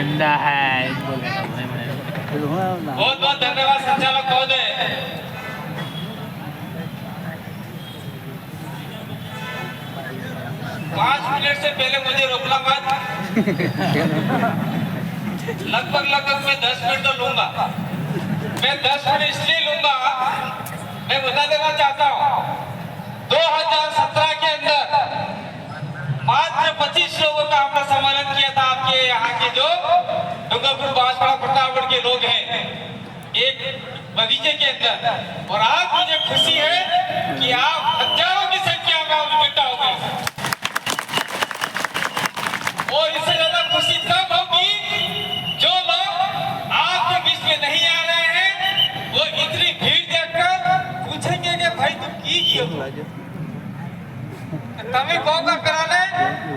गेंदा है बहुत बहुत धन्यवाद संचालक महोदय। पाँच मिनट से पहले मुझे रोकना मत। लगभग मैं 10 मिनट तो लूंगा। मैं 10 मिनट इसलिए लूंगा, मैं बता देना चाहता हूँ 2017 के अंदर मात्र 25 लोगों का हमने सम्मानित किया था। आपके यहाँ के जो डूंगरपुर बांसवाड़ा प्रतापगढ़ के लोग हैं एक बगीचे के अंदर, और आज मुझे खुशी है कि आप हजारों की संख्या में इकट्ठा हो गए। और इससे ज्यादा खुशी तब होगी जो लोग आपके बीच में नहीं आ रहे हैं, वो इतनी भीड़ देखकर पूछेंगे कि भाई तुम की कियो तभी कहोगा कराने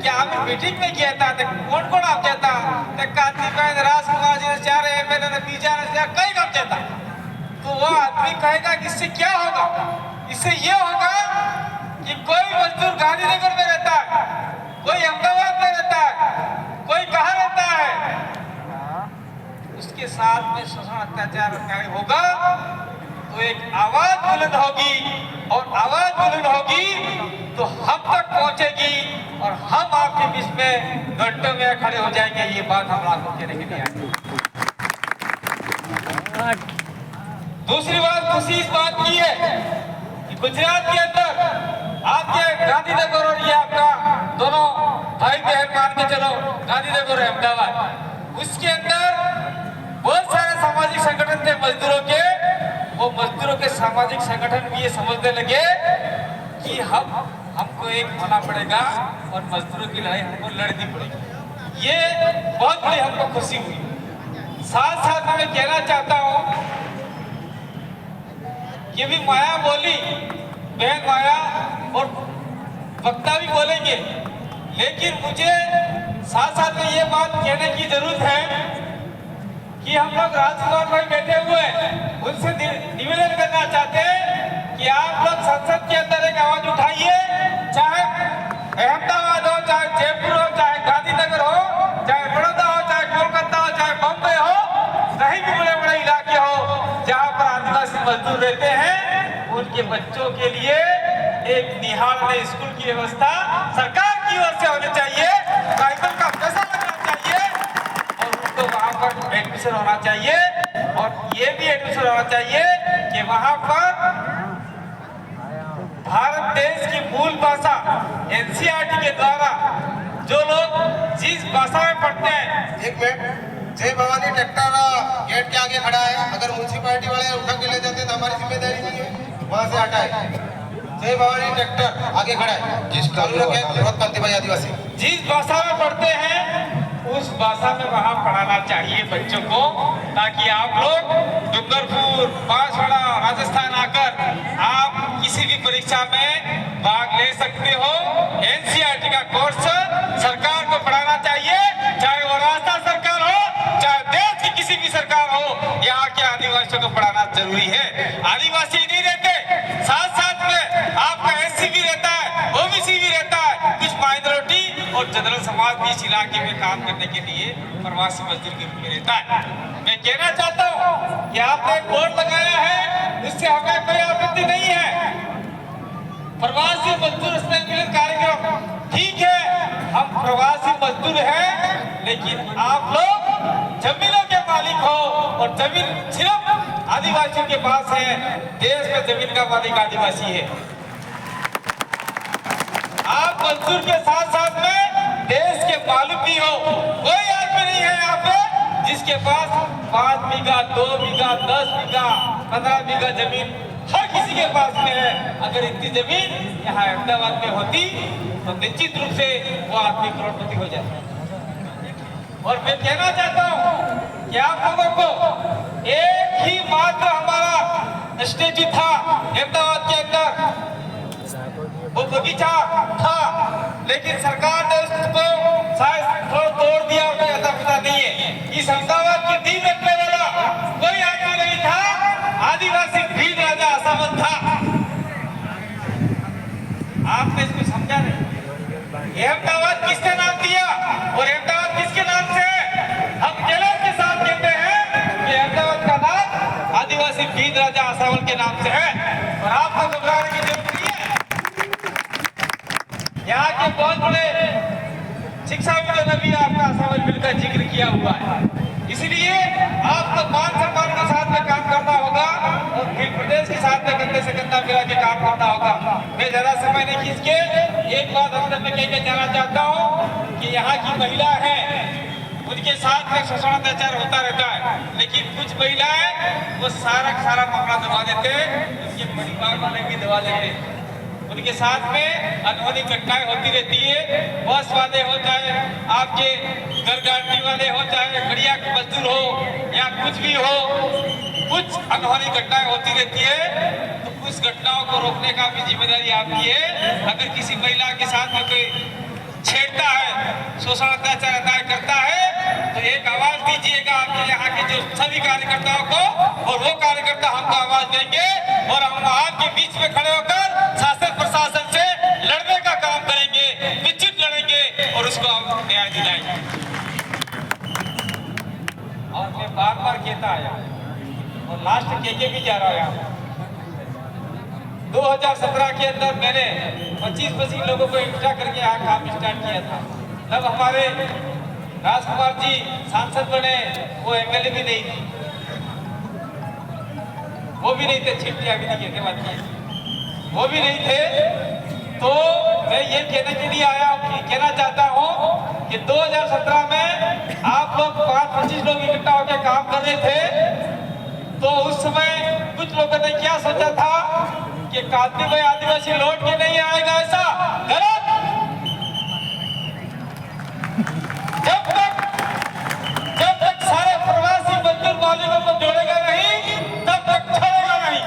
कि आप मीटिंग में गया था तो कौन आप जाता तो काती बहन राजकुमार जी ने चार एमएलए ने बीजा ने कई बार जाता। तो वो आदमी कहेगा कि इससे क्या होगा? इससे ये होगा कि कोई मजदूर गांधीनगर में रहता है, कोई अहमदाबाद में रहता है, कोई कहाँ रहता है, उसके साथ में शोषण अत्याचार होगा तो एक आवाज बुलंद होगी, और आवाज बुलंद होगी तो हम तक पहुंचेगी और हम आपके बीच में घंटों में खड़े हो जाएंगे। ये बात हम आपको कहने के लिए आए। दूसरी बात खुशी इस बात की है कि गुजरात के अंदर आपके गांधीनगर और ये आपका दोनों भाई बहन मान के चलो गांधीनगर और अहमदाबाद, उसके अंदर बहुत सारे सामाजिक संगठन थे मजदूरों के। वो मजदूरों के सामाजिक संगठन भी ये समझने लगे कि हमको एक होना पड़ेगा और मजदूरों की लड़ाई हमको लड़नी पड़ेगी। ये बहुत बड़ी हमको खुशी हुई। साथ साथ मैं कहना चाहता हूँ ये भी माया बोली, बहन माया और वक्ता भी बोलेंगे, लेकिन मुझे साथ साथ में ये बात कहने की जरूरत है कि हम लोग राजकुमार भाई बैठे हुए हैं, उनसे निवेदन करना चाहते हैं कि आप लोग संसद के अंदर एक आवाज उठाइए, चाहे अहमदाबाद हो, चाहे जयपुर हो, चाहे गांधीनगर हो, चाहे बड़ौदा हो, चाहे कोलकाता हो, चाहे बम्बई हो, कहीं भी बड़े बड़े इलाके हो जहाँ पर आदिवासी मजदूर रहते हैं, उनके बच्चों के लिए एक निहारने स्कूल की व्यवस्था सरकार की ओर से होनी चाहिए, बाइबल का पैसा लगना चाहिए और उनको वहाँ पर एडमिशन होना चाहिए। और ये भी एडमिशन होना चाहिए कि वहाँ पर भारत देश की मूल भाषा एनसीईआरटी के द्वारा जो लोग जिस भाषा में पढ़ते हैं। एक मिनट, जय भवानी ट्रैक्टर गेट के आगे खड़ा है, अगर म्यूनसिपालिटी वाले उठा के ले जाते हैं तो हमारी जिम्मेदारी नहीं है, वहाँ से हटाए। जय भवानी ट्रैक्टर आगे खड़ा है, जिसका भाई आदिवासी जिस भाषा में पढ़ते हैं उस भाषा में वहाँ पढ़ाना चाहिए बच्चों को, ताकि आप लोग डूंगरपुर बांसवाड़ा राजस्थान आकर आप किसी भी परीक्षा में भाग ले सकते हो। एनसीईआरटी का कोर्स सरकार को पढ़ाना चाहिए, चाहे वो राजस्थान सरकार हो, चाहे देश की किसी भी सरकार हो, यहाँ के आदिवासियों को पढ़ाना जरूरी है। आदिवासी नहीं रहते, साथ साथ में आपका एससी भी रहता है, ओबीसी भी रहता है, कुछ माइनॉरिटी और जनरल समाज भी इस इलाके में काम करने के लिए प्रवासी मजदूर के रूप में रहता है। मैं कहना चाहता हूँ कि आपने एक बोर्ड लगाया है, इससे हमें कोई आपत्ति नहीं है। प्रवासी मजदूर मिलन कार्यक्रम ठीक है, हम प्रवासी मजदूर हैं, लेकिन आप लोग जमीनों के मालिक हो और जमीन सिर्फ आदिवासियों के पास है। देश में जमीन का मालिक आदिवासी है। आप मजदूर के साथ साथ में देश के मालिक भी हो। कोई आदमी नहीं है यहाँ पे जिसके पास 5 बीघा 2 बीघा 10 बीघा 15 बीघा जमीन हर किसी के पास में है। अगर इतनी जमीन यहाँ अहमदाबाद में होती तो निश्चित रूप से वो आदमी करोड़पति हो जाता। और मैं कहना चाहता हूँ कि आप लोगों को एक ही मात्र हमारा स्टेचू था अहमदाबाद के अंदर, वो बगीचा था, लेकिन सरकार ने उसको शायद तोड़ दिया, ऐसा पता नहीं है। इस अहमदाबाद की नींव रखने वाला कोई आदमी नहीं था, आदिवासी भील राजा असमंत था। आपने इसको समझा नहीं। अहमदाबाद किसने नाम दिया और अहमदाबाद किसके नाम से? हम भील राजा आसावल के नाम से है और आपको घबराने की जरूरत नहीं है। यहाँ के बहुत बड़े शिक्षाविदों ने भी आपका आसावल बिल का जिक्र किया हुआ है। इसलिए आपको मान सम्मान के साथ में काम करना होगा और भील प्रदेश के साथ में कंधे से कंधा मिला के काम करना होगा। मैं ज्यादा समय नहीं खींच के एक बात अंदर में कह के जाना चाहता हूँ कि यहाँ की महिला है, उनके साथ में शोषण अत्याचार होता रहता है, लेकिन कुछ महिलाएं वो सारा मामला दबा देते हैं, उनके परिवार वाले भी दबा देते हैं। उनके साथ में अनहोनी घटनाएं होती रहती है। बस वाले हो चाहे आपके गरगाटी वाले हो चाहे गड़िया के मजदूर हो या कुछ भी हो, कुछ अनहोनी घटनाएं होती रहती है। तो उस घटनाओं को रोकने का भी जिम्मेदारी आपकी है। अगर किसी महिला के साथ में कोई छेड़ता है, शोषण अत्याचार करता है, तो एक आवाज दीजिएगा आपके यहाँ के जो सभी कार्यकर्ताओं को, और वो कार्यकर्ता हमको आवाज देंगे और हम आपके बीच में खड़े होकर शासन प्रशासन से लड़ने का काम करेंगे, निश्चित लड़ेंगे और उसको हम न्याय दिलाएंगे। और मैं बार कहता आया और लास्ट के भी जा रहा हूँ। 2017 के अंदर मैंने 25 लोगों को इकट्ठा करके यहाँ काम स्टार्ट किया था। तब हमारे राजकुमार जी सांसद बने, वो एमएलए भी नहीं थी, वो भी नहीं थे, छिट्टियां भी नहीं कहते बात की, वो भी नहीं थे। तो मैं ये कहने के लिए आया, कहना चाहता हूँ कि 2017 में आप लोग 25 लोग इकट्ठा होकर काम कर रहे थे। तो उस समय कुछ लोगों ने क्या सोचा था कि कांति भाई आदिवासी लौट के नहीं आएगा, ऐसा गलत। जब तक सारे प्रवासी मजदूर मालिकों को जोड़ेगा नहीं, तब तक छोड़ेगा नहीं।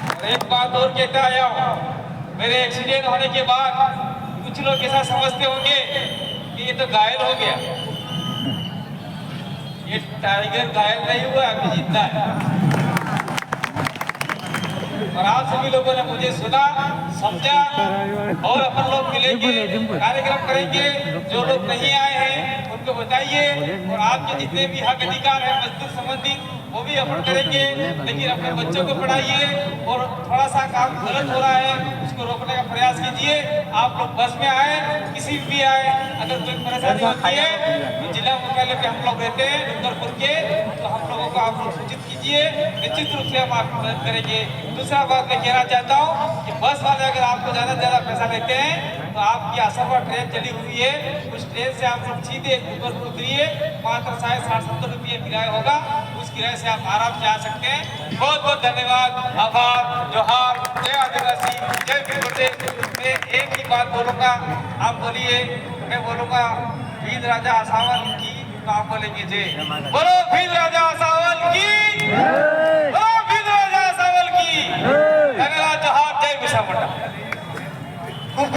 और एक बात और कहता आया हूं, मेरे एक्सीडेंट होने के बाद कुछ लोग ऐसा समझते होंगे कि ये तो घायल हो गया। ये टाइगर घायल नहीं हुआ, अभी जिंदा है। और आप सभी लोगों ने मुझे सुना, समझा और अपन लोग मिलेंगे, कार्यक्रम करेंगे। जो लोग नहीं आए हैं उनको बताइए और आपके जितने भी हक अधिकार है मजदूर संबंधी वो भी अपन करेंगे। लेकिन अपने बच्चों को पढ़ाइए और थोड़ा सा काम गलत हो रहा है उसको रोकने का प्रयास कीजिए। आप लोग बस में आए, किसी भी आए, अगर कोई परेशानी होती है तो जिला मुख्यालय पे हम लोग रहते हैं डूंगरपुर के, तो हम लोगों को आप लोग सूचित कीजिए, निश्चित रूप से हम आपकी मदद करेंगे। दूसरा बात मैं कहना चाहता हूँ कि बस वाले अगर आपको ज्यादा से ज्यादा पैसा लेते हैं तो आपकी आसाम ट्रेन चली हुई है, उस ट्रेन से आप लोग सीधे डूंगरपुर उतरिए, मात्र 60-70 रुपये किराया होगा, उस किराए से आप आराम से आ सकते हैं। बहुत बहुत धन्यवाद, आभार, जोहार, जय आदिवासी, जय भील प्रदेश। मैं एक ही बात बोलूंगा, आप बोलिए, मैं बोलूंगा भील राजा आसावल की, तो आप बोलेंगे जय। बोलो भील राजा